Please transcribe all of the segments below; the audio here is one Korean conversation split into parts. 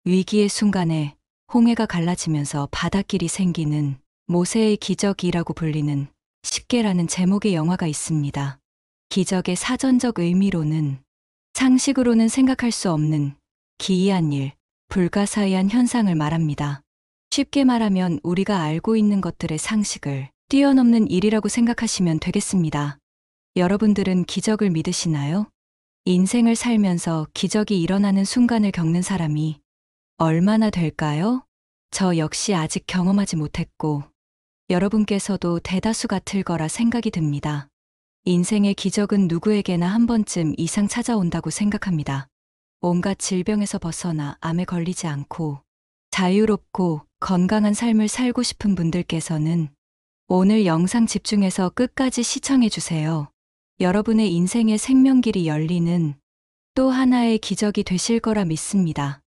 위기의 순간에 홍해가 갈라지면서 바닷길이 생기는 모세의 기적이라고 불리는 십계라는 제목의 영화가 있습니다. 기적의 사전적 의미로는 상식으로는 생각할 수 없는 기이한 일, 불가사의한 현상을 말합니다. 쉽게 말하면 우리가 알고 있는 것들의 상식을 뛰어넘는 일이라고 생각하시면 되겠습니다. 여러분들은 기적을 믿으시나요? 인생을 살면서 기적이 일어나는 순간을 겪는 사람이 얼마나 될까요? 저 역시 아직 경험하지 못했고, 여러분께서도 대다수 같을 거라 생각이 듭니다. 인생의 기적은 누구에게나 한 번쯤 이상 찾아온다고 생각합니다. 온갖 질병에서 벗어나 암에 걸리지 않고 자유롭고 건강한 삶을 살고 싶은 분들께서는 오늘 영상 집중해서 끝까지 시청해 주세요. 여러분의 인생의 생명길이 열리는 또 하나의 기적이 되실 거라 믿습니다.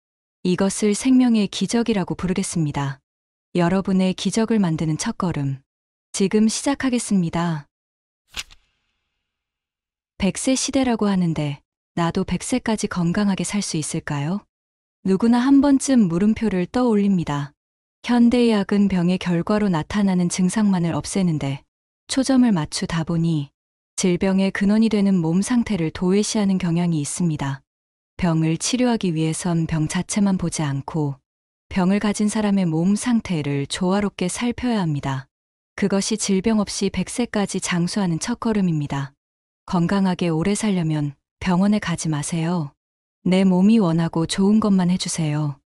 이것을 생명의 기적이라고 부르겠습니다. 여러분의 기적을 만드는 첫걸음. 지금 시작하겠습니다. 100세 시대라고 하는데 나도 100세까지 건강하게 살 수 있을까요? 누구나 한 번쯤 물음표를 떠올립니다. 현대의학은 병의 결과로 나타나는 증상만을 없애는데 초점을 맞추다 보니 질병의 근원이 되는 몸 상태를 도외시하는 경향이 있습니다. 병을 치료하기 위해선 병 자체만 보지 않고 병을 가진 사람의 몸 상태를 조화롭게 살펴야 합니다. 그것이 질병 없이 100세까지 장수하는 첫걸음입니다. 건강하게 오래 살려면 병원에 가지 마세요. 내 몸이 원하고 좋은 것만 해주세요.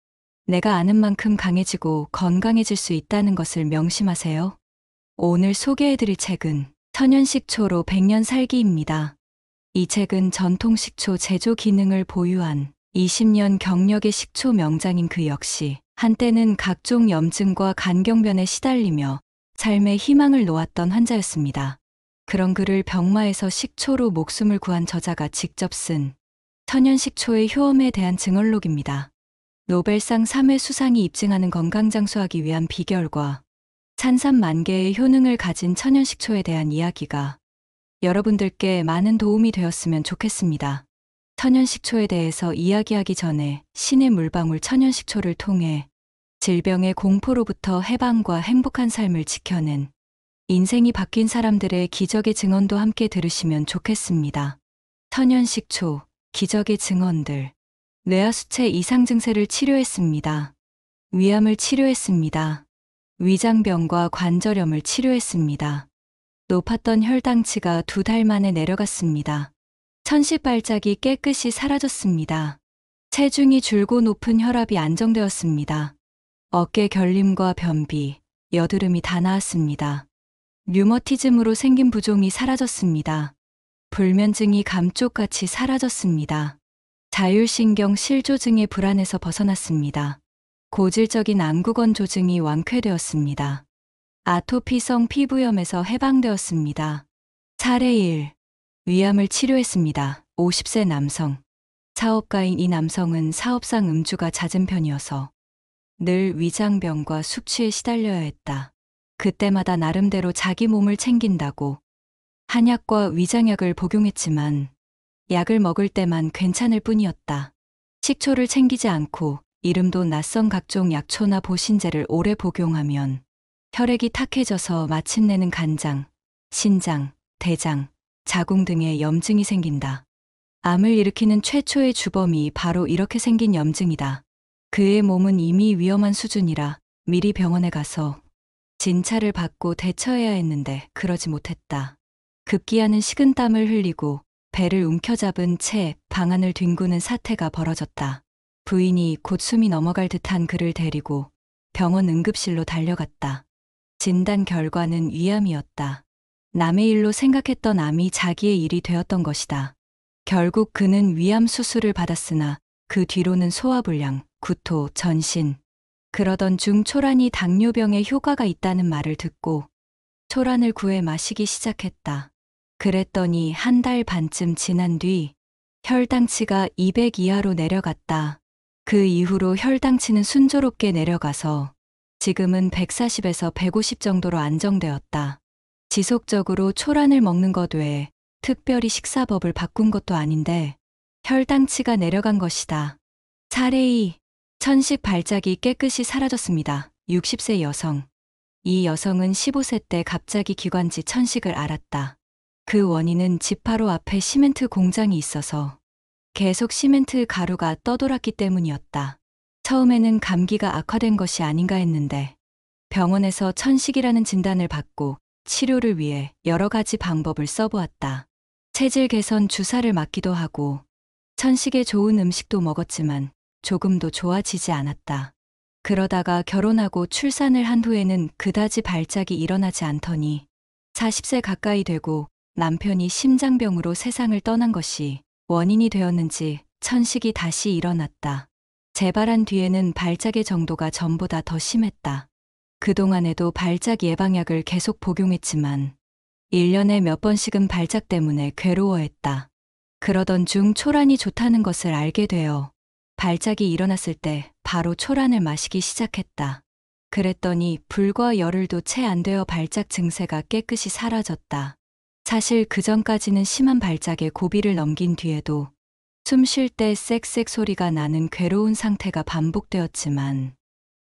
내가 아는 만큼 강해지고 건강해질 수 있다는 것을 명심하세요. 오늘 소개해드릴 책은 천연식초로 100년 살기입니다. 이 책은 전통 식초 제조 기능을 보유한 20년 경력의 식초 명장인 그 역시 한때는 각종 염증과 간경변에 시달리며 삶의 희망을 놓았던 환자였습니다. 그런 그를 병마에서 식초로 목숨을 구한 저자가 직접 쓴 천연식초의 효험에 대한 증언록입니다. 노벨상 3회 수상이 입증하는 건강 장수하기 위한 비결과 산삼만개의 효능을 가진 천연식초에 대한 이야기가 여러분들께 많은 도움이 되었으면 좋겠습니다. 천연식초에 대해서 이야기하기 전에 신의 물방울 천연식초를 통해 질병의 공포로부터 해방과 행복한 삶을 지켜낸 인생이 바뀐 사람들의 기적의 증언도 함께 들으시면 좋겠습니다. 천연식초, 기적의 증언들. 뇌하수체 이상 증세를 치료했습니다. 위암을 치료했습니다. 위장병과 관절염을 치료했습니다. 높았던 혈당치가 2달 만에 내려갔습니다. 천식발작이 깨끗이 사라졌습니다. 체중이 줄고 높은 혈압이 안정되었습니다. 어깨 결림과 변비, 여드름이 다 나았습니다. 류머티즘으로 생긴 부종이 사라졌습니다. 불면증이 감쪽같이 사라졌습니다. 자율신경 실조증의 불안에서 벗어났습니다. 고질적인 안구건조증이 완쾌되었습니다. 아토피성 피부염에서 해방되었습니다. 사례 1. 위암을 치료했습니다. 50세 남성. 사업가인 이 남성은 사업상 음주가 잦은 편이어서 늘 위장병과 숙취에 시달려야 했다. 그때마다 나름대로 자기 몸을 챙긴다고 한약과 위장약을 복용했지만 약을 먹을 때만 괜찮을 뿐이었다. 식초를 챙기지 않고 이름도 낯선 각종 약초나 보신제를 오래 복용하면 혈액이 탁해져서 마침내는 간장, 신장, 대장, 자궁 등의 염증이 생긴다. 암을 일으키는 최초의 주범이 바로 이렇게 생긴 염증이다. 그의 몸은 이미 위험한 수준이라 미리 병원에 가서 진찰을 받고 대처해야 했는데 그러지 못했다. 급기야는 식은땀을 흘리고 배를 움켜잡은 채 방안을 뒹구는 사태가 벌어졌다. 부인이 곧 숨이 넘어갈 듯한 그를 데리고 병원 응급실로 달려갔다. 진단 결과는 위암이었다. 남의 일로 생각했던 암이 자기의 일이 되었던 것이다. 결국 그는 위암 수술을 받았으나 그 뒤로는 소화불량, 구토, 전신. 그러던 중 초란이 당뇨병에 효과가 있다는 말을 듣고 초란을 구해 마시기 시작했다. 그랬더니 1달 반쯤 지난 뒤 혈당치가 200 이하로 내려갔다. 그 이후로 혈당치는 순조롭게 내려가서 지금은 140에서 150 정도로 안정되었다. 지속적으로 초란을 먹는 것 외에 특별히 식사법을 바꾼 것도 아닌데 혈당치가 내려간 것이다. 사례 2. 천식 발작이 깨끗이 사라졌습니다. 60세 여성. 이 여성은 15세 때 갑자기 기관지 천식을 앓았다. 그 원인은 집 바로 앞에 시멘트 공장이 있어서 계속 시멘트 가루가 떠돌았기 때문이었다. 처음에는 감기가 악화된 것이 아닌가 했는데 병원에서 천식이라는 진단을 받고 치료를 위해 여러 가지 방법을 써보았다. 체질 개선 주사를 맞기도 하고 천식에 좋은 음식도 먹었지만 조금도 좋아지지 않았다. 그러다가 결혼하고 출산을 한 후에는 그다지 발작이 일어나지 않더니 40세 가까이 되고 남편이 심장병으로 세상을 떠난 것이 원인이 되었는지 천식이 다시 일어났다. 재발한 뒤에는 발작의 정도가 전보다 더 심했다. 그동안에도 발작 예방약을 계속 복용했지만 1년에 몇 번씩은 발작 때문에 괴로워했다. 그러던 중 초란이 좋다는 것을 알게 되어 발작이 일어났을 때 바로 초란을 마시기 시작했다. 그랬더니 불과 열흘도 채 안 되어 발작 증세가 깨끗이 사라졌다. 사실 그전까지는 심한 발작에 고비를 넘긴 뒤에도 숨 쉴 때 쌕쌕 소리가 나는 괴로운 상태가 반복되었지만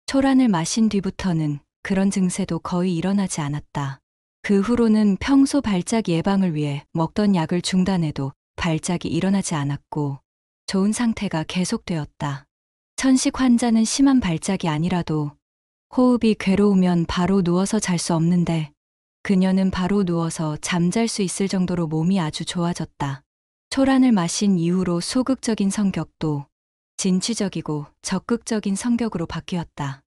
초란을 마신 뒤부터는 그런 증세도 거의 일어나지 않았다. 그 후로는 평소 발작 예방을 위해 먹던 약을 중단해도 발작이 일어나지 않았고 좋은 상태가 계속되었다. 천식 환자는 심한 발작이 아니라도 호흡이 괴로우면 바로 누워서 잘 수 없는데 그녀는 바로 누워서 잠잘 수 있을 정도로 몸이 아주 좋아졌다. 초란을 마신 이후로 소극적인 성격도 진취적이고 적극적인 성격으로 바뀌었다.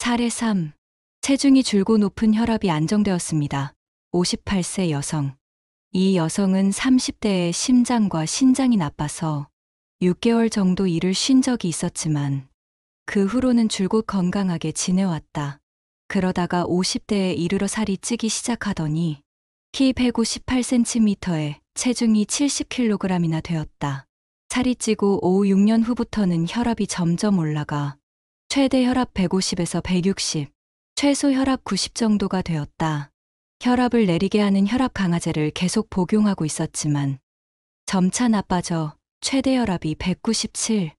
사례 3. 체중이 줄고 높은 혈압이 안정되었습니다. 58세 여성. 이 여성은 30대에 심장과 신장이 나빠서 6개월 정도 일을 쉰 적이 있었지만 그 후로는 줄곧 건강하게 지내왔다. 그러다가 50대에 이르러 살이 찌기 시작하더니 키 158cm에 체중이 70kg이나 되었다. 살이 찌고 5, 6년 후부터는 혈압이 점점 올라가 최대 혈압 150에서 160, 최소 혈압 90 정도가 되었다. 혈압을 내리게 하는 혈압 강화제를 계속 복용하고 있었지만 점차 나빠져 최대 혈압이 197,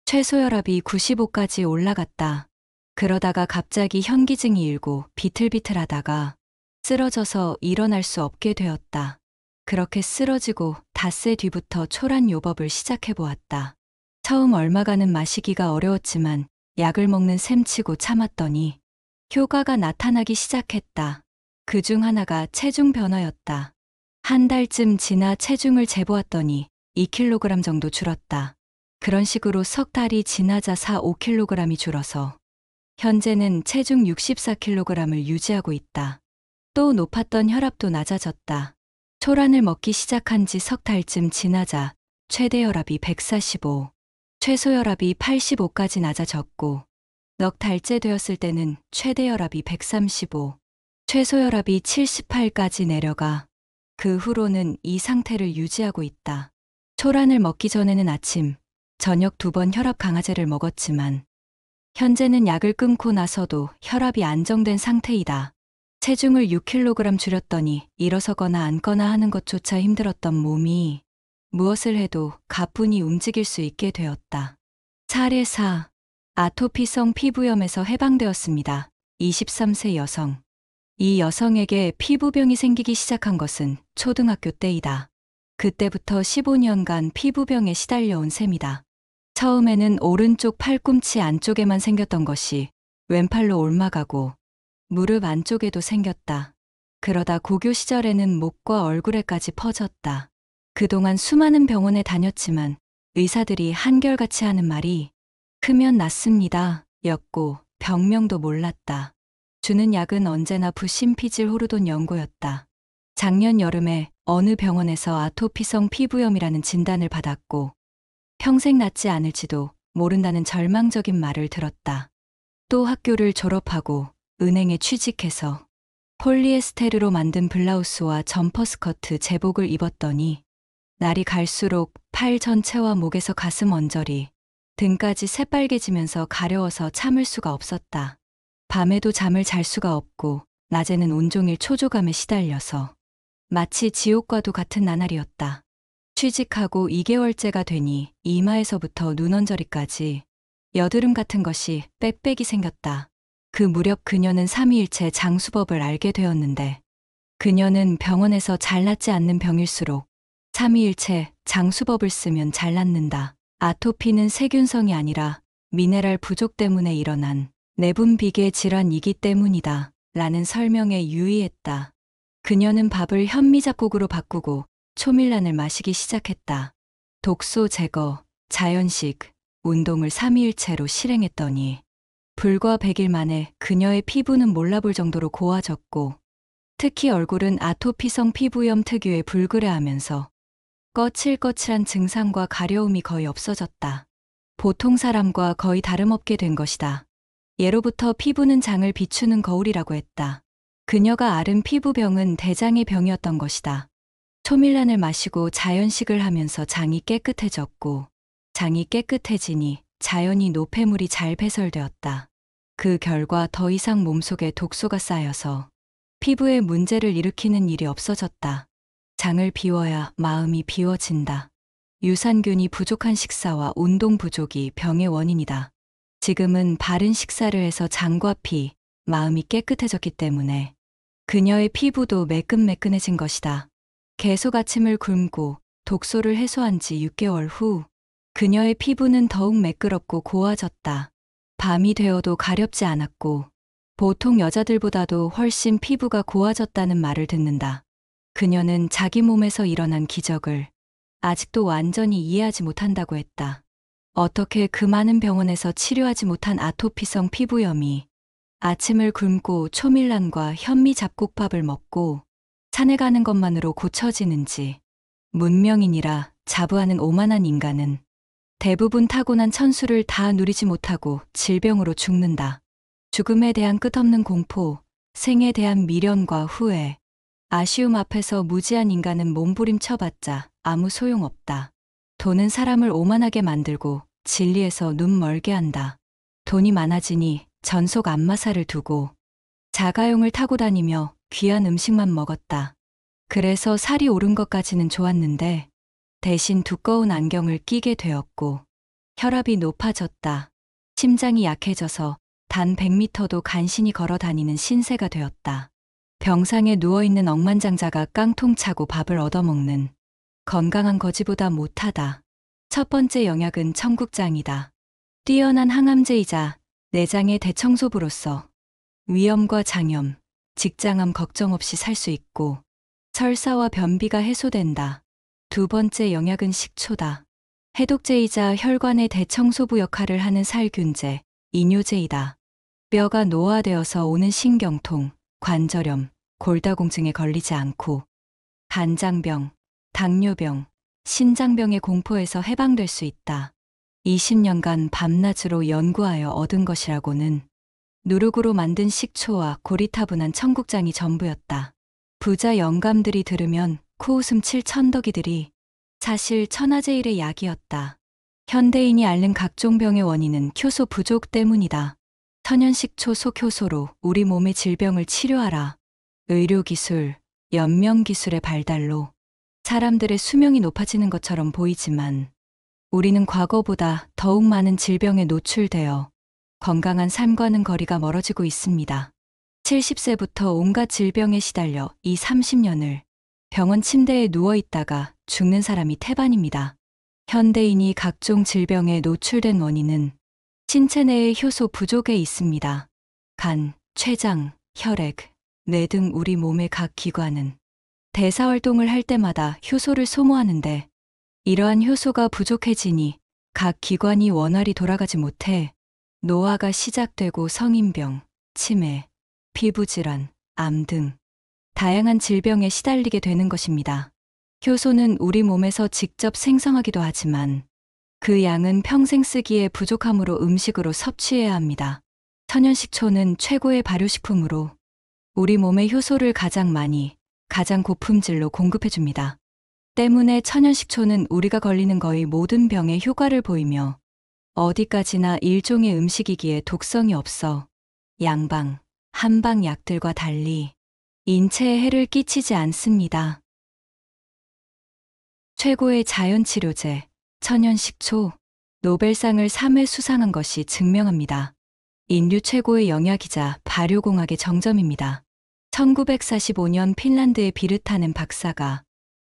최소 혈압이 95까지 올라갔다. 그러다가 갑자기 현기증이 일고 비틀비틀하다가 쓰러져서 일어날 수 없게 되었다. 그렇게 쓰러지고 닷새 뒤부터 초란 요법을 시작해보았다. 처음 얼마간은 마시기가 어려웠지만 약을 먹는 셈치고 참았더니 효과가 나타나기 시작했다. 그중 하나가 체중 변화였다. 한 달쯤 지나 체중을 재보았더니 2kg 정도 줄었다. 그런 식으로 석 달이 지나자 4, 5kg이 줄어서 현재는 체중 64kg을 유지하고 있다. 또 높았던 혈압도 낮아졌다. 초란을 먹기 시작한 지 석 달쯤 지나자 최대 혈압이 145, 최소 혈압이 85까지 낮아졌고 넉 달째 되었을 때는 최대 혈압이 135, 최소 혈압이 78까지 내려가 그 후로는 이 상태를 유지하고 있다. 초란을 먹기 전에는 아침, 저녁 2번 혈압 강화제를 먹었지만 현재는 약을 끊고 나서도 혈압이 안정된 상태이다. 체중을 6kg 줄였더니 일어서거나 앉거나 하는 것조차 힘들었던 몸이 무엇을 해도 가뿐히 움직일 수 있게 되었다. 사례 4. 아토피성 피부염에서 해방되었습니다. 23세 여성. 이 여성에게 피부병이 생기기 시작한 것은 초등학교 때이다. 그때부터 15년간 피부병에 시달려온 셈이다. 처음에는 오른쪽 팔꿈치 안쪽에만 생겼던 것이 왼팔로 옮아가고 무릎 안쪽에도 생겼다. 그러다 고교 시절에는 목과 얼굴에까지 퍼졌다. 그동안 수많은 병원에 다녔지만 의사들이 한결같이 하는 말이 크면 낫습니다 였고 병명도 몰랐다. 주는 약은 언제나 부심피질 호르돈 연고였다. 작년 여름에 어느 병원에서 아토피성 피부염이라는 진단을 받았고 평생 낫지 않을지도 모른다는 절망적인 말을 들었다. 또 학교를 졸업하고 은행에 취직해서 폴리에스테르로 만든 블라우스와 점퍼 스커트 제복을 입었더니 날이 갈수록 팔 전체와 목에서 가슴 언저리, 등까지 새빨개지면서 가려워서 참을 수가 없었다. 밤에도 잠을 잘 수가 없고 낮에는 온종일 초조감에 시달려서 마치 지옥과도 같은 나날이었다. 취직하고 2개월째가 되니 이마에서부터 눈 언저리까지 여드름 같은 것이 빽빽이 생겼다. 그 무렵 그녀는 삼위일체 장수법을 알게 되었는데 그녀는 병원에서 잘 낫지 않는 병일수록 삼위일체 장수법을 쓰면 잘 낫는다. 아토피는 세균성이 아니라 미네랄 부족 때문에 일어난 내분 비계 질환이기 때문이다. 라는 설명에 유의했다. 그녀는 밥을 현미잡곡으로 바꾸고 초밀란을 마시기 시작했다. 독소 제거, 자연식, 운동을 삼위일체로 실행했더니 불과 100일 만에 그녀의 피부는 몰라볼 정도로 고와졌고 특히 얼굴은 아토피성 피부염 특유의 불그레하면서 거칠거칠한 증상과 가려움이 거의 없어졌다. 보통 사람과 거의 다름없게 된 것이다. 예로부터 피부는 장을 비추는 거울이라고 했다. 그녀가 앓은 피부병은 대장의 병이었던 것이다. 초밀란을 마시고 자연식을 하면서 장이 깨끗해졌고 장이 깨끗해지니 자연히 노폐물이 잘 배설되었다. 그 결과 더 이상 몸속에 독소가 쌓여서 피부에 문제를 일으키는 일이 없어졌다. 장을 비워야 마음이 비워진다. 유산균이 부족한 식사와 운동 부족이 병의 원인이다. 지금은 바른 식사를 해서 장과 피, 마음이 깨끗해졌기 때문에 그녀의 피부도 매끈매끈해진 것이다. 계속 아침을 굶고 독소를 해소한 지 6개월 후 그녀의 피부는 더욱 매끄럽고 고와졌다. 밤이 되어도 가렵지 않았고 보통 여자들보다도 훨씬 피부가 고와졌다는 말을 듣는다. 그녀는 자기 몸에서 일어난 기적을 아직도 완전히 이해하지 못한다고 했다. 어떻게 그 많은 병원에서 치료하지 못한 아토피성 피부염이 아침을 굶고 초밀란과 현미잡곡밥을 먹고 산에 가는 것만으로 고쳐지는지. 문명인이라 자부하는 오만한 인간은 대부분 타고난 천수를 다 누리지 못하고 질병으로 죽는다. 죽음에 대한 끝없는 공포, 생에 대한 미련과 후회, 아쉬움 앞에서 무지한 인간은 몸부림쳐봤자 아무 소용없다. 돈은 사람을 오만하게 만들고 진리에서 눈 멀게 한다. 돈이 많아지니 전속 안마사를 두고 자가용을 타고 다니며 귀한 음식만 먹었다. 그래서 살이 오른 것까지는 좋았는데 대신 두꺼운 안경을 끼게 되었고 혈압이 높아졌다. 심장이 약해져서 단 100m도 간신히 걸어 다니는 신세가 되었다. 병상에 누워있는 억만장자가 깡통 차고 밥을 얻어먹는 건강한 거지보다 못하다. 첫 번째 영약은 청국장이다. 뛰어난 항암제이자 내장의 대청소부로서 위염과 장염, 직장암 걱정 없이 살 수 있고 설사와 변비가 해소된다. 두 번째 영약은 식초다. 해독제이자 혈관의 대청소부 역할을 하는 살균제, 이뇨제이다. 뼈가 노화되어서 오는 신경통, 관절염, 골다공증에 걸리지 않고 간장병, 당뇨병, 신장병의 공포에서 해방될 수 있다. 20년간 밤낮으로 연구하여 얻은 것이라고는 누룩으로 만든 식초와 고리타분한 청국장이 전부였다. 부자 영감들이 들으면 코웃음 칠 천덕이들이 사실 천하제일의 약이었다. 현대인이 앓는 각종 병의 원인은 효소 부족 때문이다. 천연식초 속효소로 우리 몸의 질병을 치료하라. 의료기술, 연명기술의 발달로 사람들의 수명이 높아지는 것처럼 보이지만 우리는 과거보다 더욱 많은 질병에 노출되어 건강한 삶과는 거리가 멀어지고 있습니다. 70세부터 온갖 질병에 시달려 이 30년을 병원 침대에 누워있다가 죽는 사람이 태반입니다. 현대인이 각종 질병에 노출된 원인은 신체 내의 효소 부족에 있습니다. 간, 췌장, 혈액, 뇌 등 우리 몸의 각 기관은 대사활동을 할 때마다 효소를 소모하는데 이러한 효소가 부족해지니 각 기관이 원활히 돌아가지 못해 노화가 시작되고 성인병, 치매, 피부질환, 암 등 다양한 질병에 시달리게 되는 것입니다. 효소는 우리 몸에서 직접 생성하기도 하지만 그 양은 평생 쓰기에 부족하므로 음식으로 섭취해야 합니다. 천연식초는 최고의 발효식품으로 우리 몸에 효소를 가장 많이, 가장 고품질로 공급해줍니다. 때문에 천연식초는 우리가 걸리는 거의 모든 병에 효과를 보이며 어디까지나 일종의 음식이기에 독성이 없어 양방, 한방 약들과 달리 인체에 해를 끼치지 않습니다. 최고의 자연치료제, 천연식초. 노벨상을 3회 수상한 것이 증명합니다. 인류 최고의 영약이자 발효공학의 정점입니다. 1945년 핀란드의 비르타넨 박사가,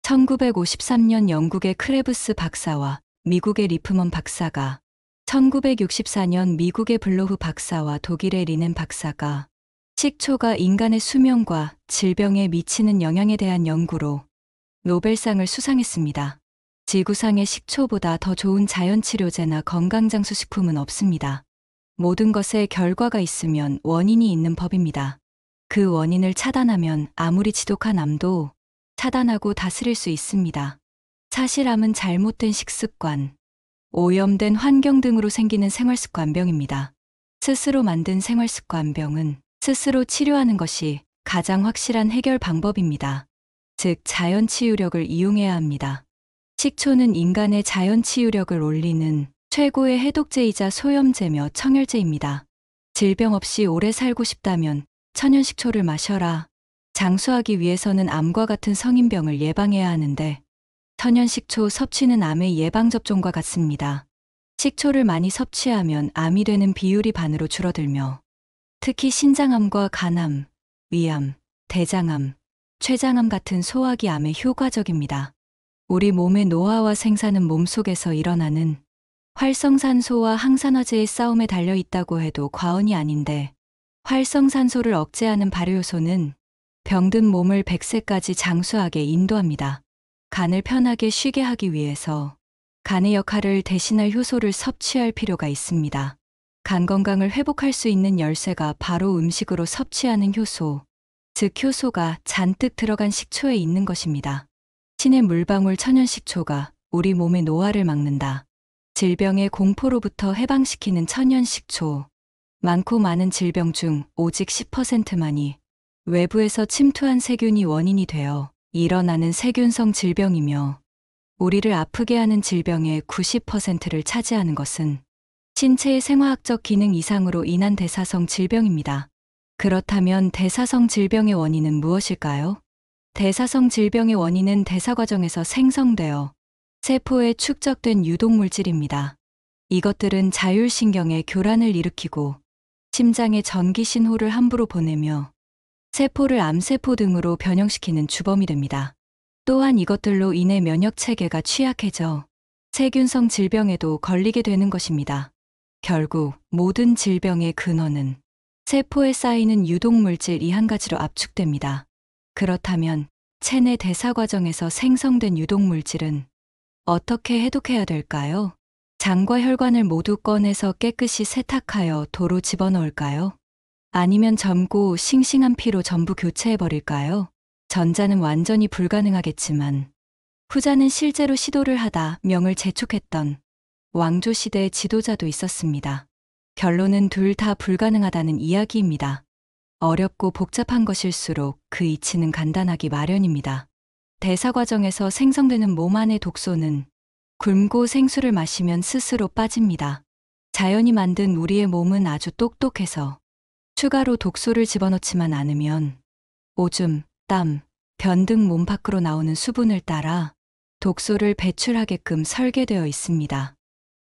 1953년 영국의 크레브스 박사와 미국의 리프먼 박사가, 1964년 미국의 블로흐 박사와 독일의 리넨 박사가 식초가 인간의 수명과 질병에 미치는 영향에 대한 연구로 노벨상을 수상했습니다. 지구상에 식초보다 더 좋은 자연치료제나 건강장수식품은 없습니다. 모든 것에 결과가 있으면 원인이 있는 법입니다. 그 원인을 차단하면 아무리 지독한 암도 차단하고 다스릴 수 있습니다. 사실 암은 잘못된 식습관, 오염된 환경 등으로 생기는 생활습관병입니다. 스스로 만든 생활습관병은 스스로 치료하는 것이 가장 확실한 해결 방법입니다. 즉, 자연치유력을 이용해야 합니다. 식초는 인간의 자연치유력을 올리는 최고의 해독제이자 소염제며 청열제입니다. 질병 없이 오래 살고 싶다면 천연식초를 마셔라. 장수하기 위해서는 암과 같은 성인병을 예방해야 하는데 천연식초 섭취는 암의 예방접종과 같습니다. 식초를 많이 섭취하면 암이 되는 비율이 반으로 줄어들며 특히 신장암과 간암, 위암, 대장암, 췌장암 같은 소화기 암에 효과적입니다. 우리 몸의 노화와 생사는 몸속에서 일어나는 활성산소와 항산화제의 싸움에 달려 있다고 해도 과언이 아닌데, 활성산소를 억제하는 발효효소는 병든 몸을 100세까지 장수하게 인도합니다. 간을 편하게 쉬게 하기 위해서 간의 역할을 대신할 효소를 섭취할 필요가 있습니다. 간 건강을 회복할 수 있는 열쇠가 바로 음식으로 섭취하는 효소, 즉 효소가 잔뜩 들어간 식초에 있는 것입니다. 신의 물방울 천연식초가 우리 몸의 노화를 막는다. 질병의 공포로부터 해방시키는 천연식초. 많고 많은 질병 중 오직 10%만이 외부에서 침투한 세균이 원인이 되어 일어나는 세균성 질병이며, 우리를 아프게 하는 질병의 90%를 차지하는 것은 신체의 생화학적 기능 이상으로 인한 대사성 질병입니다. 그렇다면 대사성 질병의 원인은 무엇일까요? 대사성 질병의 원인은 대사 과정에서 생성되어 세포에 축적된 유독물질입니다. 이것들은 자율신경의 교란을 일으키고 심장에 전기 신호를 함부로 보내며 세포를 암세포 등으로 변형시키는 주범이 됩니다. 또한 이것들로 인해 면역체계가 취약해져 세균성 질병에도 걸리게 되는 것입니다. 결국 모든 질병의 근원은 세포에 쌓이는 유독물질 이 한 가지로 압축됩니다. 그렇다면 체내 대사 과정에서 생성된 유독물질은 어떻게 해독해야 될까요? 장과 혈관을 모두 꺼내서 깨끗이 세탁하여 도로 집어넣을까요? 아니면 젊고 싱싱한 피로 전부 교체해버릴까요? 전자는 완전히 불가능하겠지만 후자는 실제로 시도를 하다 명을 재촉했던 왕조시대의 지도자도 있었습니다. 결론은 둘 다 불가능하다는 이야기입니다. 어렵고 복잡한 것일수록 그 이치는 간단하기 마련입니다. 대사 과정에서 생성되는 몸 안의 독소는 굶고 생수를 마시면 스스로 빠집니다. 자연이 만든 우리의 몸은 아주 똑똑해서 추가로 독소를 집어넣지만 않으면 오줌, 땀, 변 등 몸 밖으로 나오는 수분을 따라 독소를 배출하게끔 설계되어 있습니다.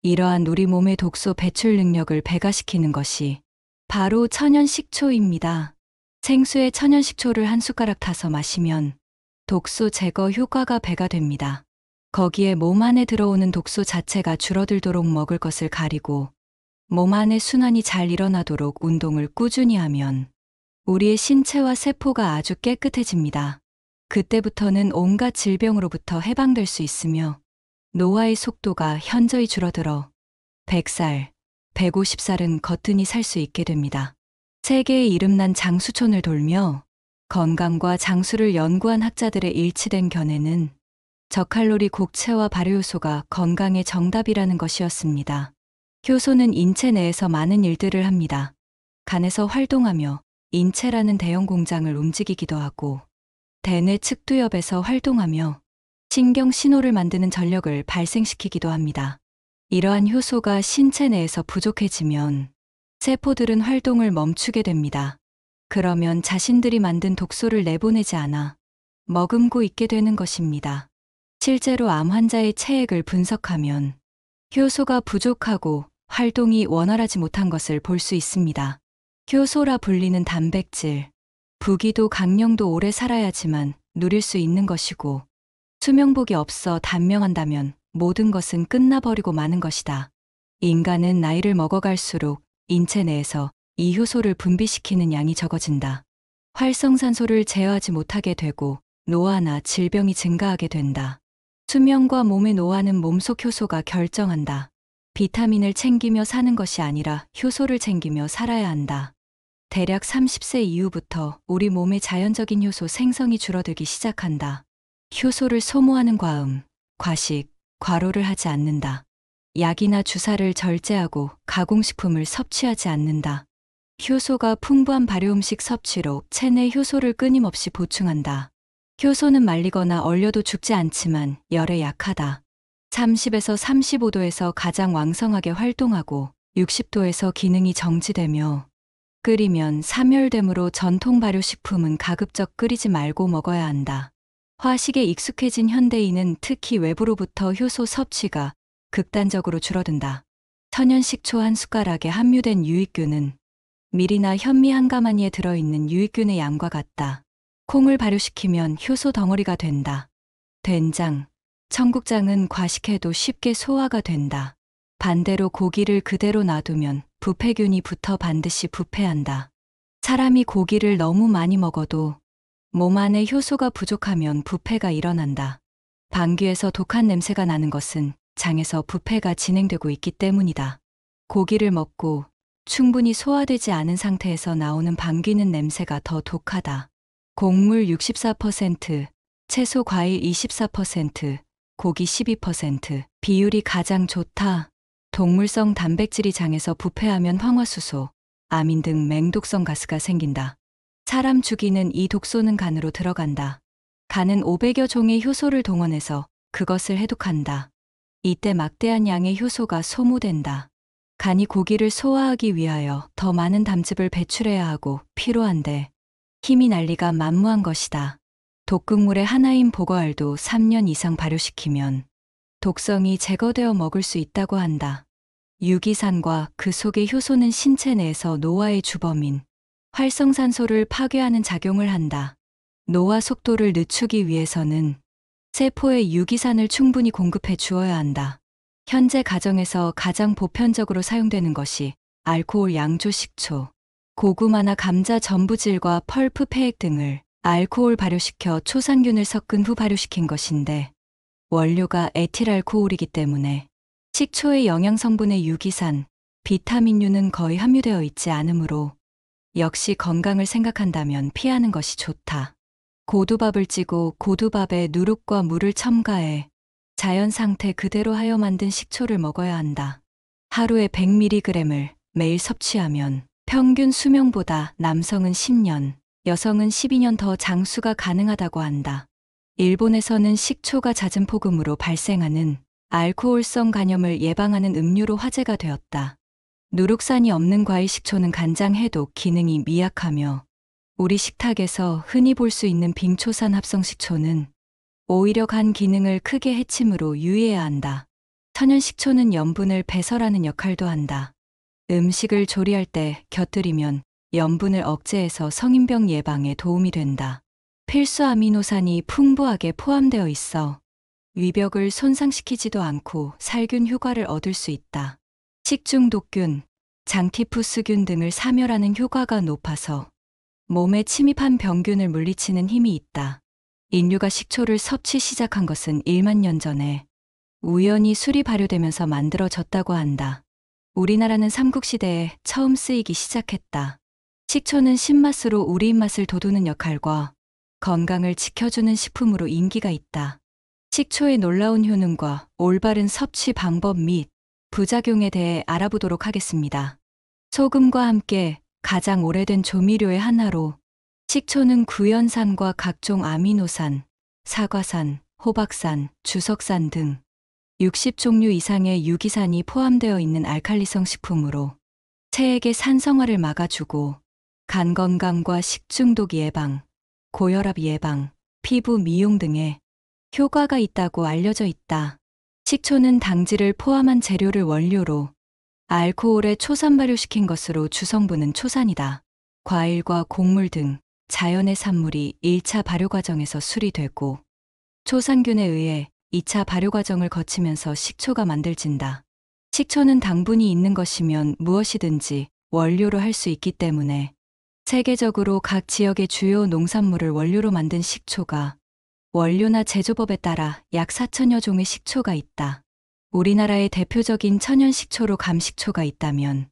이러한 우리 몸의 독소 배출 능력을 배가시키는 것이 바로 천연식초입니다. 생수에 천연식초를 한 숟가락 타서 마시면 독소 제거 효과가 배가 됩니다. 거기에 몸 안에 들어오는 독소 자체가 줄어들도록 먹을 것을 가리고 몸 안의 순환이 잘 일어나도록 운동을 꾸준히 하면 우리의 신체와 세포가 아주 깨끗해집니다. 그때부터는 온갖 질병으로부터 해방될 수 있으며 노화의 속도가 현저히 줄어들어 100살, 150살은 거뜬히 살 수 있게 됩니다. 세계의 이름난 장수촌을 돌며 건강과 장수를 연구한 학자들의 일치된 견해는 저칼로리 곡체와 발효효소가 건강의 정답이라는 것이었습니다. 효소는 인체 내에서 많은 일들을 합니다. 간에서 활동하며 인체라는 대형 공장을 움직이기도 하고, 대뇌 측두엽에서 활동하며 신경 신호를 만드는 전력을 발생시키기도 합니다. 이러한 효소가 신체 내에서 부족해지면 세포들은 활동을 멈추게 됩니다. 그러면 자신들이 만든 독소를 내보내지 않아 머금고 있게 되는 것입니다. 실제로 암 환자의 체액을 분석하면 효소가 부족하고 활동이 원활하지 못한 것을 볼 수 있습니다. 효소라 불리는 단백질, 부기도 강령도 오래 살아야지만 누릴 수 있는 것이고 수명복이 없어 단명한다면 모든 것은 끝나버리고 마는 것이다. 인간은 나이를 먹어갈수록 인체 내에서 이 효소를 분비시키는 양이 적어진다. 활성산소를 제어하지 못하게 되고 노화나 질병이 증가하게 된다. 수명과 몸의 노화는 몸속 효소가 결정한다. 비타민을 챙기며 사는 것이 아니라 효소를 챙기며 살아야 한다. 대략 30세 이후부터 우리 몸의 자연적인 효소 생성이 줄어들기 시작한다. 효소를 소모하는 과음, 과식, 과로를 하지 않는다. 약이나 주사를 절제하고 가공식품을 섭취하지 않는다. 효소가 풍부한 발효음식 섭취로 체내 효소를 끊임없이 보충한다. 효소는 말리거나 얼려도 죽지 않지만 열에 약하다. 30에서 35도에서 가장 왕성하게 활동하고 60도에서 기능이 정지되며 끓이면 사멸되므로 전통 발효식품은 가급적 끓이지 말고 먹어야 한다. 화식에 익숙해진 현대인은 특히 외부로부터 효소 섭취가 극단적으로 줄어든다. 천연 식초 한 숟가락에 함유된 유익균은 밀이나 현미 한 가마니에 들어있는 유익균의 양과 같다. 콩을 발효시키면 효소 덩어리가 된다. 된장, 청국장은 과식해도 쉽게 소화가 된다. 반대로 고기를 그대로 놔두면 부패균이 붙어 반드시 부패한다. 사람이 고기를 너무 많이 먹어도 몸 안에 효소가 부족하면 부패가 일어난다. 방귀에서 독한 냄새가 나는 것은 장에서 부패가 진행되고 있기 때문이다. 고기를 먹고 충분히 소화되지 않은 상태에서 나오는 방귀는 냄새가 더 독하다. 곡물 64%, 채소 과일 24%, 고기 12%, 비율이 가장 좋다. 동물성 단백질이 장에서 부패하면 황화수소, 아민 등 맹독성 가스가 생긴다. 사람 죽이는 이 독소는 간으로 들어간다. 간은 500여 종의 효소를 동원해서 그것을 해독한다. 이때 막대한 양의 효소가 소모된다. 간이 고기를 소화하기 위하여 더 많은 담즙을 배출해야 하고 필요한데 힘이 난리가 만무한 것이다. 독극물의 하나인 보거알도 3년 이상 발효시키면 독성이 제거되어 먹을 수 있다고 한다. 유기산과 그 속의 효소는 신체 내에서 노화의 주범인 활성산소를 파괴하는 작용을 한다. 노화 속도를 늦추기 위해서는 세포에 유기산을 충분히 공급해 주어야 한다. 현재 가정에서 가장 보편적으로 사용되는 것이 알코올 양조 식초, 고구마나 감자 전부질과 펄프 폐액 등을 알코올 발효시켜 초산균을 섞은 후 발효시킨 것인데 원료가 에틸알코올이기 때문에 식초의 영양 성분의 유기산, 비타민류는 거의 함유되어 있지 않으므로 역시 건강을 생각한다면 피하는 것이 좋다. 고두밥을 찌고 고두밥에 누룩과 물을 첨가해 자연 상태 그대로 하여 만든 식초를 먹어야 한다. 하루에 100mg을 매일 섭취하면 평균 수명보다 남성은 10년, 여성은 12년 더 장수가 가능하다고 한다. 일본에서는 식초가 잦은 폭음으로 발생하는 알코올성 간염을 예방하는 음료로 화제가 되었다. 누룩산이 없는 과일 식초는 간장 해독 기능이 미약하며 우리 식탁에서 흔히 볼 수 있는 빙초산 합성 식초는 오히려 간 기능을 크게 해치므로 유의해야 한다. 천연 식초는 염분을 배설하는 역할도 한다. 음식을 조리할 때 곁들이면 염분을 억제해서 성인병 예방에 도움이 된다. 필수 아미노산이 풍부하게 포함되어 있어 위벽을 손상시키지도 않고 살균 효과를 얻을 수 있다. 식중독균, 장티푸스균 등을 사멸하는 효과가 높아서 몸에 침입한 병균을 물리치는 힘이 있다. 인류가 식초를 섭취 시작한 것은 1만 년 전에 우연히 술이 발효되면서 만들어졌다고 한다. 우리나라는 삼국시대에 처음 쓰이기 시작했다. 식초는 신맛으로 우리 입맛을 돋우는 역할과 건강을 지켜주는 식품으로 인기가 있다. 식초의 놀라운 효능과 올바른 섭취 방법 및 부작용에 대해 알아보도록 하겠습니다. 소금과 함께 가장 오래된 조미료의 하나로 식초는 구연산과 각종 아미노산, 사과산, 호박산, 주석산 등 60종류 이상의 유기산이 포함되어 있는 알칼리성 식품으로 체액의 산성화를 막아주고 간 건강과 식중독 예방, 고혈압 예방, 피부 미용 등의 효과가 있다고 알려져 있다. 식초는 당질을 포함한 재료를 원료로 알코올에 초산 발효시킨 것으로 주성분은 초산이다. 과일과 곡물 등 자연의 산물이 1차 발효 과정에서 수리되고 초산균에 의해 2차 발효 과정을 거치면서 식초가 만들어진다. 식초는 당분이 있는 것이면 무엇이든지 원료로 할 수 있기 때문에 세계적으로 각 지역의 주요 농산물을 원료로 만든 식초가 원료나 제조법에 따라 약 4천여 종의 식초가 있다. 우리나라의 대표적인 천연 식초로 감식초가 있다면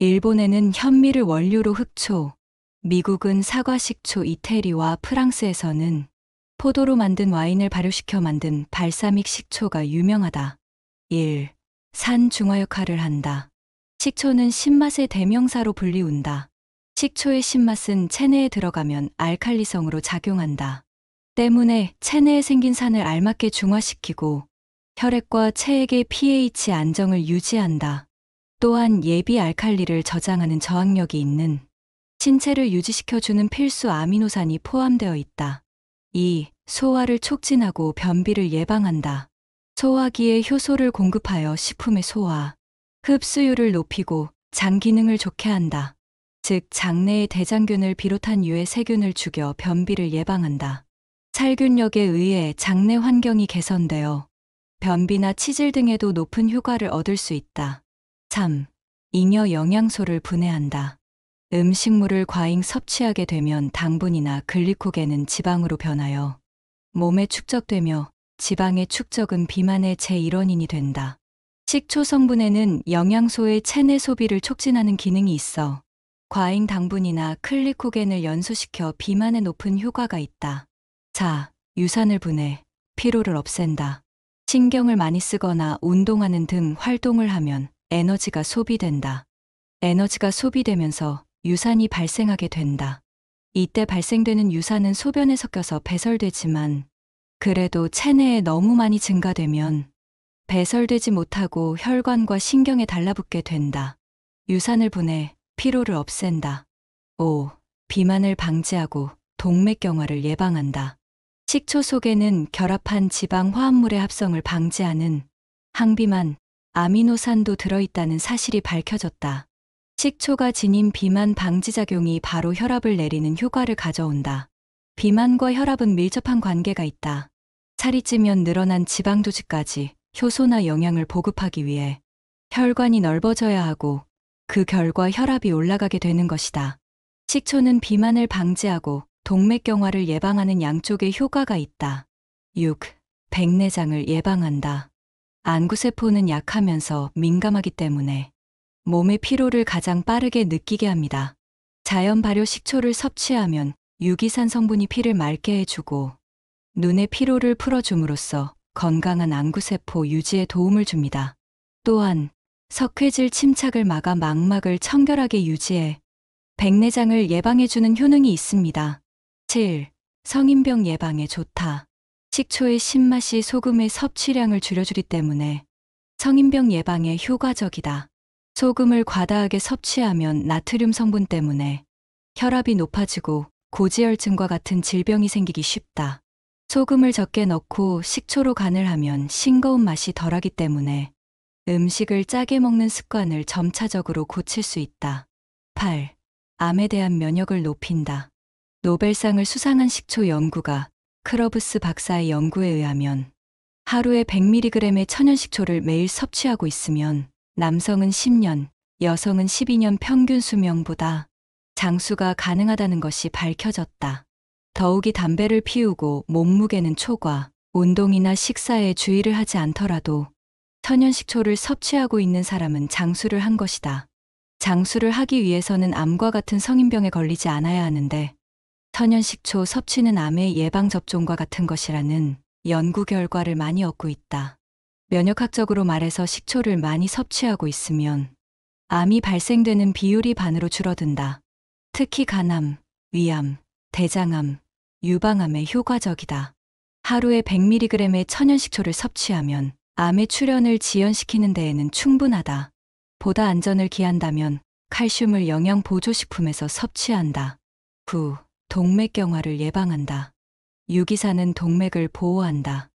일본에는 현미를 원료로 흑초, 미국은 사과식초 이태리와 프랑스에서는 포도로 만든 와인을 발효시켜 만든 발사믹 식초가 유명하다. 1. 산 중화 역할을 한다. 식초는 신맛의 대명사로 불리운다. 식초의 신맛은 체내에 들어가면 알칼리성으로 작용한다. 때문에 체내에 생긴 산을 알맞게 중화시키고 혈액과 체액의 pH 안정을 유지한다. 또한 예비 알칼리를 저장하는 저항력이 있는 신체를 유지시켜주는 필수 아미노산이 포함되어 있다. 2. 소화를 촉진하고 변비를 예방한다. 소화기에 효소를 공급하여 식품의 소화, 흡수율을 높이고 장 기능을 좋게 한다. 즉 장내의 대장균을 비롯한 유해 세균을 죽여 변비를 예방한다. 살균력에 의해 장내 환경이 개선되어 변비나 치질 등에도 높은 효과를 얻을 수 있다. 3. 잉여 영양소를 분해한다. 음식물을 과잉 섭취하게 되면 당분이나 글리코겐은 지방으로 변하여 몸에 축적되며 지방의 축적은 비만의 제1원인이 된다. 식초 성분에는 영양소의 체내 소비를 촉진하는 기능이 있어 과잉 당분이나 글리코겐을 연소시켜 비만에 높은 효과가 있다. 4. 유산을 분해, 피로를 없앤다. 신경을 많이 쓰거나 운동하는 등 활동을 하면 에너지가 소비된다. 에너지가 소비되면서 유산이 발생하게 된다. 이때 발생되는 유산은 소변에 섞여서 배설되지만 그래도 체내에 너무 많이 증가되면 배설되지 못하고 혈관과 신경에 달라붙게 된다. 유산을 분해, 피로를 없앤다. 5. 비만을 방지하고 동맥경화를 예방한다. 식초 속에는 결합한 지방 화합물의 합성을 방지하는 항비만, 아미노산도 들어있다는 사실이 밝혀졌다. 식초가 지닌 비만 방지 작용이 바로 혈압을 내리는 효과를 가져온다. 비만과 혈압은 밀접한 관계가 있다. 살이 찌면 늘어난 지방 조직까지 효소나 영양을 보급하기 위해 혈관이 넓어져야 하고 그 결과 혈압이 올라가게 되는 것이다. 식초는 비만을 방지하고 동맥경화를 예방하는 양쪽의 효과가 있다. 6. 백내장을 예방한다. 안구세포는 약하면서 민감하기 때문에 몸의 피로를 가장 빠르게 느끼게 합니다. 자연 발효 식초를 섭취하면 유기산 성분이 피를 맑게 해주고 눈의 피로를 풀어줌으로써 건강한 안구세포 유지에 도움을 줍니다. 또한 석회질 침착을 막아 망막을 청결하게 유지해 백내장을 예방해주는 효능이 있습니다. 7. 성인병 예방에 좋다. 식초의 신맛이 소금의 섭취량을 줄여주기 때문에 성인병 예방에 효과적이다. 소금을 과다하게 섭취하면 나트륨 성분 때문에 혈압이 높아지고 고지혈증과 같은 질병이 생기기 쉽다. 소금을 적게 넣고 식초로 간을 하면 싱거운 맛이 덜하기 때문에 음식을 짜게 먹는 습관을 점차적으로 고칠 수 있다. 8. 암에 대한 면역을 높인다. 노벨상을 수상한 식초 연구가 크러브스 박사의 연구에 의하면 하루에 100mg의 천연 식초를 매일 섭취하고 있으면 남성은 10년, 여성은 12년 평균 수명보다 장수가 가능하다는 것이 밝혀졌다. 더욱이 담배를 피우고 몸무게는 초과, 운동이나 식사에 주의를 하지 않더라도 천연 식초를 섭취하고 있는 사람은 장수를 한 것이다. 장수를 하기 위해서는 암과 같은 성인병에 걸리지 않아야 하는데 천연 식초 섭취는 암의 예방 접종과 같은 것이라는 연구 결과를 많이 얻고 있다. 면역학적으로 말해서 식초를 많이 섭취하고 있으면 암이 발생되는 비율이 반으로 줄어든다. 특히 간암, 위암, 대장암, 유방암에 효과적이다. 하루에 100mg의 천연 식초를 섭취하면 암의 출현을 지연시키는 데에는 충분하다. 보다 안전을 기한다면 칼슘을 영양 보조식품에서 섭취한다. 9. 동맥경화를 예방한다. 유기산은 동맥을 보호한다.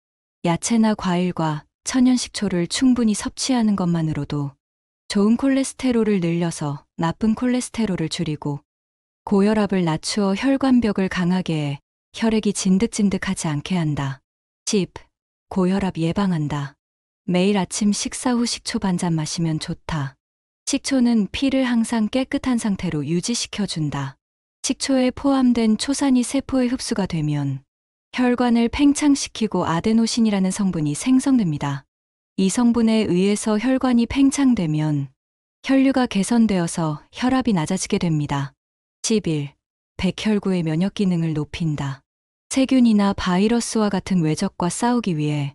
야채나 과일과 천연 식초를 충분히 섭취하는 것만으로도 좋은 콜레스테롤을 늘려서 나쁜 콜레스테롤을 줄이고 고혈압을 낮추어 혈관벽을 강하게 해 혈액이 진득진득하지 않게 한다. 10. 고혈압 예방한다. 매일 아침 식사 후 식초 반잔 마시면 좋다. 식초는 피를 항상 깨끗한 상태로 유지시켜준다. 식초에 포함된 초산이 세포에 흡수가 되면 혈관을 팽창시키고 아데노신이라는 성분이 생성됩니다. 이 성분에 의해서 혈관이 팽창되면 혈류가 개선되어서 혈압이 낮아지게 됩니다. 11. 백혈구의 면역 기능을 높인다. 세균이나 바이러스와 같은 외적과 싸우기 위해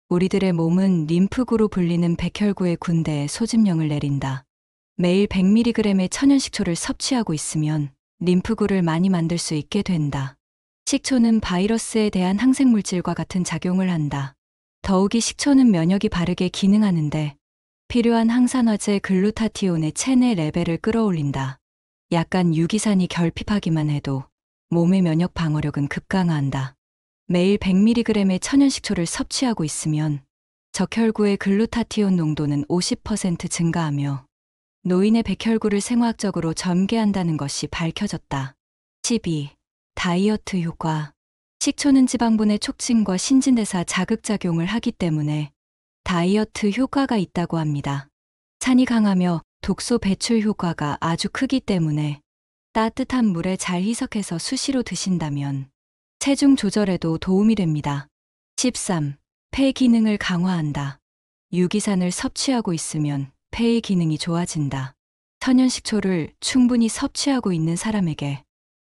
우리들의 몸은 림프구로 불리는 백혈구의 군대에 소집령을 내린다. 매일 100mg의 천연 식초를 섭취하고 있으면 림프구를 많이 만들 수 있게 된다. 식초는 바이러스에 대한 항생물질과 같은 작용을 한다. 더욱이 식초는 면역이 바르게 기능하는데 필요한 항산화제 글루타티온의 체내 레벨을 끌어올린다. 약간 유기산이 결핍하기만 해도 몸의 면역 방어력은 급강화한다. 매일 100mg의 천연 식초를 섭취하고 있으면 적혈구의 글루타티온 농도는 50% 증가하며 노인의 백혈구를 생화학적으로 전개한다는 것이 밝혀졌다. 12. 다이어트 효과. 식초는 지방분해 촉진과 신진대사 자극작용을 하기 때문에 다이어트 효과가 있다고 합니다. 산이 강하며 독소 배출 효과가 아주 크기 때문에 따뜻한 물에 잘 희석해서 수시로 드신다면 체중 조절에도 도움이 됩니다. 13. 폐 기능을 강화한다. 유기산을 섭취하고 있으면 폐의 기능이 좋아진다. 천연 식초를 충분히 섭취하고 있는 사람에게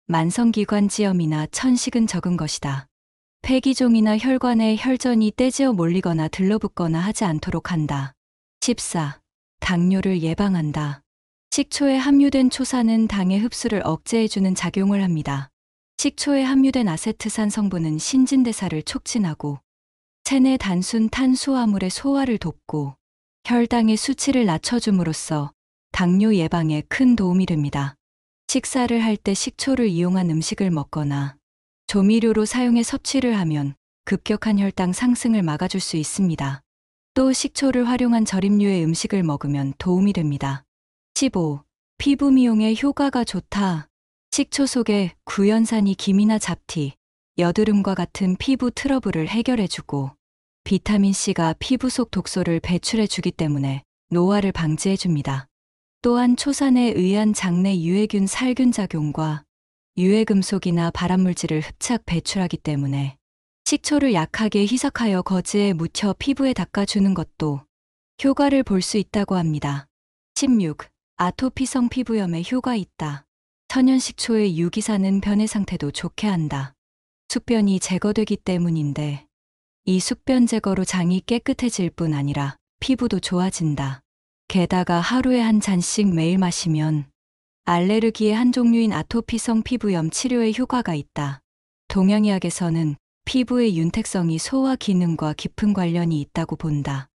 만성기관지염이나 천식은 적은 것이다. 폐기종이나 혈관에 혈전이 떼지어 몰리거나 들러붙거나 하지 않도록 한다. 14. 당뇨를 예방한다. 식초에 함유된 초산은 당의 흡수를 억제해주는 작용을 합니다. 식초에 함유된 아세트산 성분은 신진대사를 촉진하고 체내 단순 탄수화물의 소화를 돕고 혈당의 수치를 낮춰줌으로써 당뇨 예방에 큰 도움이 됩니다. 식사를 할 때 식초를 이용한 음식을 먹거나 조미료로 사용해 섭취를 하면 급격한 혈당 상승을 막아줄 수 있습니다. 또 식초를 활용한 절임류의 음식을 먹으면 도움이 됩니다. 15. 피부 미용에 효과가 좋다. 식초 속에 구연산이 기미나 잡티, 여드름과 같은 피부 트러블을 해결해주고 비타민C가 피부 속 독소를 배출해주기 때문에 노화를 방지해줍니다. 또한 초산에 의한 장내 유해균 살균 작용과 유해금속이나 발암물질을 흡착 배출하기 때문에 식초를 약하게 희석하여 거즈에 묻혀 피부에 닦아주는 것도 효과를 볼 수 있다고 합니다. 16. 아토피성 피부염에 효과 있다. 천연 식초의 유기산은 변의 상태도 좋게 한다. 숙변이 제거되기 때문인데 이 숙변 제거로 장이 깨끗해질 뿐 아니라 피부도 좋아진다. 게다가 하루에 한 잔씩 매일 마시면 알레르기의 한 종류인 아토피성 피부염 치료에 효과가 있다. 동양의학에서는 피부의 윤택성이 소화 기능과 깊은 관련이 있다고 본다.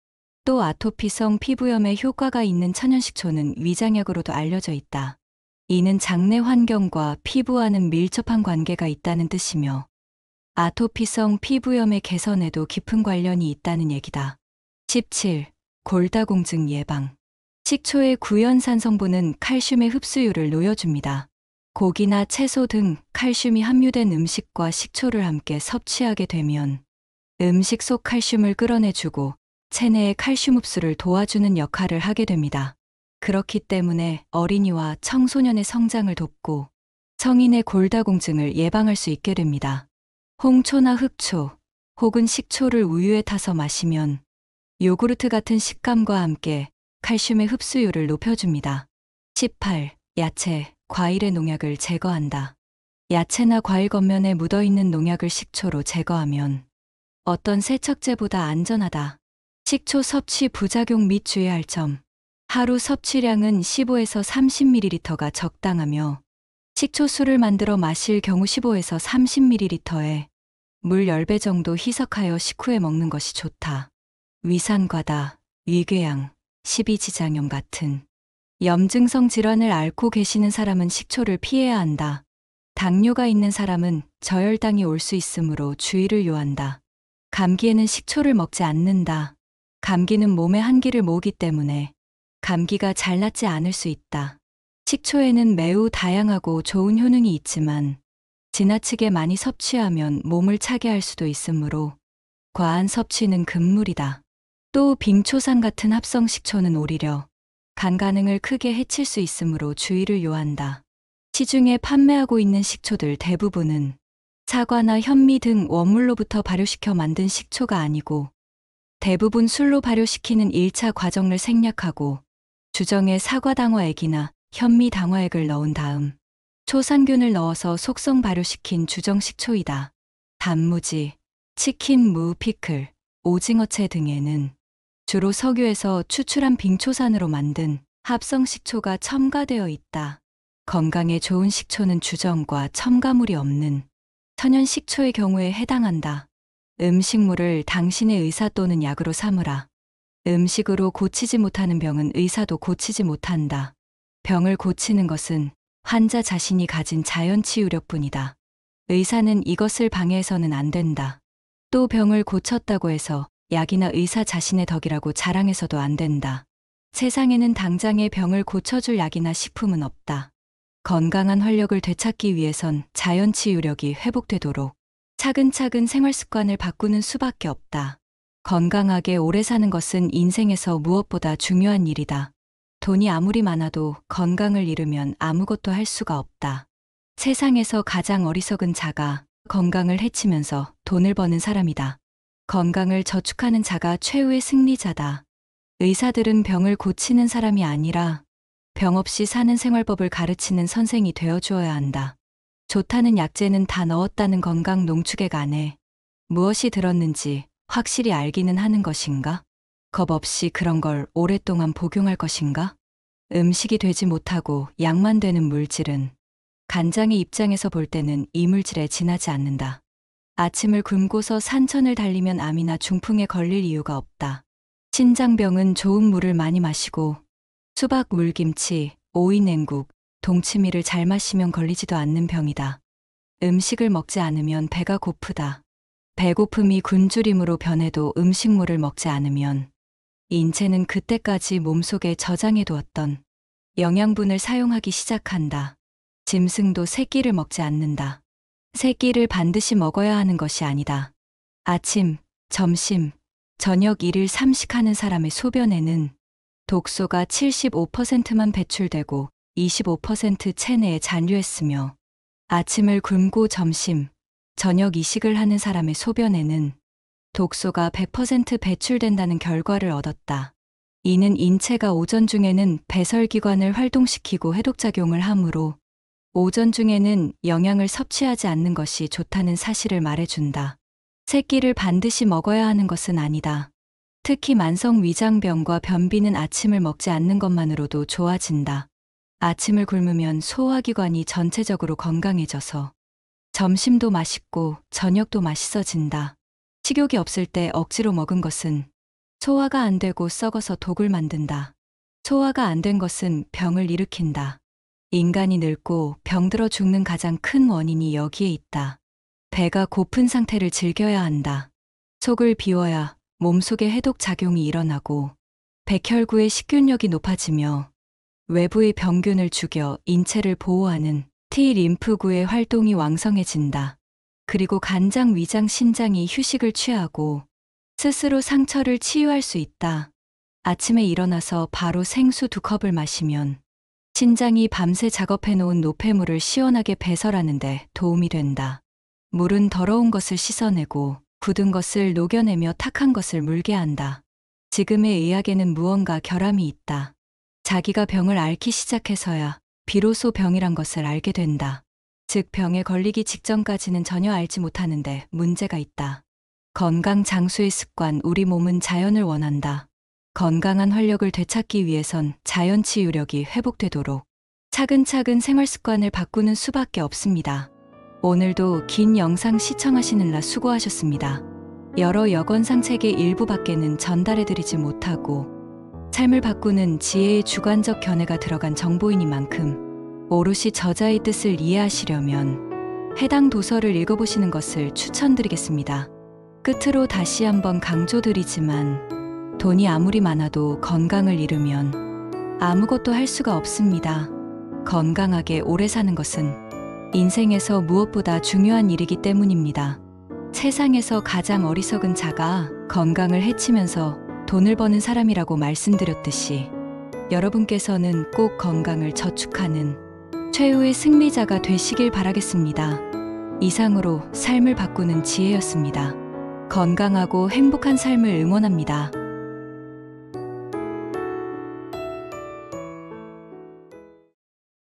또 아토피성 피부염에 효과가 있는 천연식초는 위장약으로도 알려져 있다. 이는 장내 환경과 피부와는 밀접한 관계가 있다는 뜻이며 아토피성 피부염의 개선에도 깊은 관련이 있다는 얘기다. 17. 골다공증 예방. 식초의 구연산 성분은 칼슘의 흡수율을 높여줍니다. 고기나 채소 등 칼슘이 함유된 음식과 식초를 함께 섭취하게 되면 음식 속 칼슘을 끌어내주고 체내의 칼슘 흡수를 도와주는 역할을 하게 됩니다. 그렇기 때문에 어린이와 청소년의 성장을 돕고 성인의 골다공증을 예방할 수 있게 됩니다. 홍초나 흑초 혹은 식초를 우유에 타서 마시면 요구르트 같은 식감과 함께 칼슘의 흡수율을 높여줍니다. 18. 야채, 과일의 농약을 제거한다. 야채나 과일 겉면에 묻어있는 농약을 식초로 제거하면 어떤 세척제보다 안전하다. 식초 섭취 부작용 및 주의할 점. 하루 섭취량은 15에서 30ml가 적당하며 식초술을 만들어 마실 경우 15에서 30ml에 물 10배 정도 희석하여 식후에 먹는 것이 좋다. 위산과다, 위궤양, 십이지장염 같은 염증성 질환을 앓고 계시는 사람은 식초를 피해야 한다. 당뇨가 있는 사람은 저혈당이 올 수 있으므로 주의를 요한다. 감기에는 식초를 먹지 않는다. 감기는 몸에 한기를 모으기 때문에 감기가 잘 낫지 않을 수 있다. 식초에는 매우 다양하고 좋은 효능이 있지만 지나치게 많이 섭취하면 몸을 차게 할 수도 있으므로 과한 섭취는 금물이다. 또 빙초산 같은 합성 식초는 오히려 간 가능을 크게 해칠 수 있으므로 주의를 요한다. 시중에 판매하고 있는 식초들 대부분은 사과나 현미 등 원물로부터 발효시켜 만든 식초가 아니고 대부분 술로 발효시키는 1차 과정을 생략하고 주정에 사과당화액이나 현미당화액을 넣은 다음 초산균을 넣어서 속성 발효시킨 주정 식초이다. 단무지, 치킨, 무, 피클, 오징어채 등에는 주로 석유에서 추출한 빙초산으로 만든 합성 식초가 첨가되어 있다. 건강에 좋은 식초는 주정과 첨가물이 없는 천연 식초의 경우에 해당한다. 음식물을 당신의 의사 또는 약으로 삼으라. 음식으로 고치지 못하는 병은 의사도 고치지 못한다. 병을 고치는 것은 환자 자신이 가진 자연 치유력뿐이다. 의사는 이것을 방해해서는 안 된다. 또 병을 고쳤다고 해서 약이나 의사 자신의 덕이라고 자랑해서도 안 된다. 세상에는 당장의 병을 고쳐줄 약이나 식품은 없다. 건강한 활력을 되찾기 위해선 자연 치유력이 회복되도록 차근차근 생활 습관을 바꾸는 수밖에 없다. 건강하게 오래 사는 것은 인생에서 무엇보다 중요한 일이다. 돈이 아무리 많아도 건강을 잃으면 아무것도 할 수가 없다. 세상에서 가장 어리석은 자가 건강을 해치면서 돈을 버는 사람이다. 건강을 저축하는 자가 최후의 승리자다. 의사들은 병을 고치는 사람이 아니라 병 없이 사는 생활법을 가르치는 선생이 되어주어야 한다. 좋다는 약재는 다 넣었다는 건강 농축액 안에 무엇이 들었는지 확실히 알기는 하는 것인가? 겁 없이 그런 걸 오랫동안 복용할 것인가? 음식이 되지 못하고 약만 되는 물질은 간장의 입장에서 볼 때는 이물질에 지나지 않는다. 아침을 굶고서 산천을 달리면 암이나 중풍에 걸릴 이유가 없다. 신장병은 좋은 물을 많이 마시고 수박, 물김치, 오이 냉국, 동치미를 잘 마시면 걸리지도 않는 병이다. 음식을 먹지 않으면 배가 고프다. 배고픔이 굶주림으로 변해도 음식물을 먹지 않으면 인체는 그때까지 몸속에 저장해두었던 영양분을 사용하기 시작한다. 짐승도 새끼를 먹지 않는다. 새끼를 반드시 먹어야 하는 것이 아니다. 아침, 점심, 저녁 1일 3식하는 사람의 소변에는 독소가 75%만 배출되고 25% 체내에 잔류했으며 아침을 굶고 점심, 저녁 이식을 하는 사람의 소변에는 독소가 100% 배출된다는 결과를 얻었다. 이는 인체가 오전 중에는 배설기관을 활동시키고 해독작용을 하므로 오전 중에는 영양을 섭취하지 않는 것이 좋다는 사실을 말해준다. 새끼를 반드시 먹어야 하는 것은 아니다. 특히 만성 위장병과 변비는 아침을 먹지 않는 것만으로도 좋아진다. 아침을 굶으면 소화기관이 전체적으로 건강해져서 점심도 맛있고 저녁도 맛있어진다. 식욕이 없을 때 억지로 먹은 것은 소화가 안 되고 썩어서 독을 만든다. 소화가 안 된 것은 병을 일으킨다. 인간이 늙고 병들어 죽는 가장 큰 원인이 여기에 있다. 배가 고픈 상태를 즐겨야 한다. 속을 비워야 몸속에 해독작용이 일어나고 백혈구의 식균력이 높아지며 외부의 병균을 죽여 인체를 보호하는 T림프구의 활동이 왕성해진다. 그리고 간장, 위장, 신장이 휴식을 취하고 스스로 상처를 치유할 수 있다. 아침에 일어나서 바로 생수 2컵을 마시면 신장이 밤새 작업해놓은 노폐물을 시원하게 배설하는 데 도움이 된다. 물은 더러운 것을 씻어내고 굳은 것을 녹여내며 탁한 것을 물게 한다. 지금의 의학에는 무언가 결함이 있다. 자기가 병을 앓기 시작해서야 비로소 병이란 것을 알게 된다. 즉 병에 걸리기 직전까지는 전혀 알지 못하는데 문제가 있다. 건강 장수의 습관. 우리 몸은 자연을 원한다. 건강한 활력을 되찾기 위해선 자연 치유력이 회복되도록 차근차근 생활 습관을 바꾸는 수밖에 없습니다. 오늘도 긴 영상 시청하시느라 수고하셨습니다. 여러 여건상 책의 일부밖에는 전달해드리지 못하고 삶을 바꾸는 지혜의 주관적 견해가 들어간 정보이니만큼 오롯이 저자의 뜻을 이해하시려면 해당 도서를 읽어보시는 것을 추천드리겠습니다. 끝으로 다시 한번 강조드리지만 돈이 아무리 많아도 건강을 잃으면 아무것도 할 수가 없습니다. 건강하게 오래 사는 것은 인생에서 무엇보다 중요한 일이기 때문입니다. 세상에서 가장 어리석은 자가 건강을 해치면서 돈을 버는 사람이라고 말씀드렸듯이 여러분께서는 꼭 건강을 저축하는 최후의 승리자가 되시길 바라겠습니다. 이상으로 삶을 바꾸는 지혜였습니다. 건강하고 행복한 삶을 응원합니다.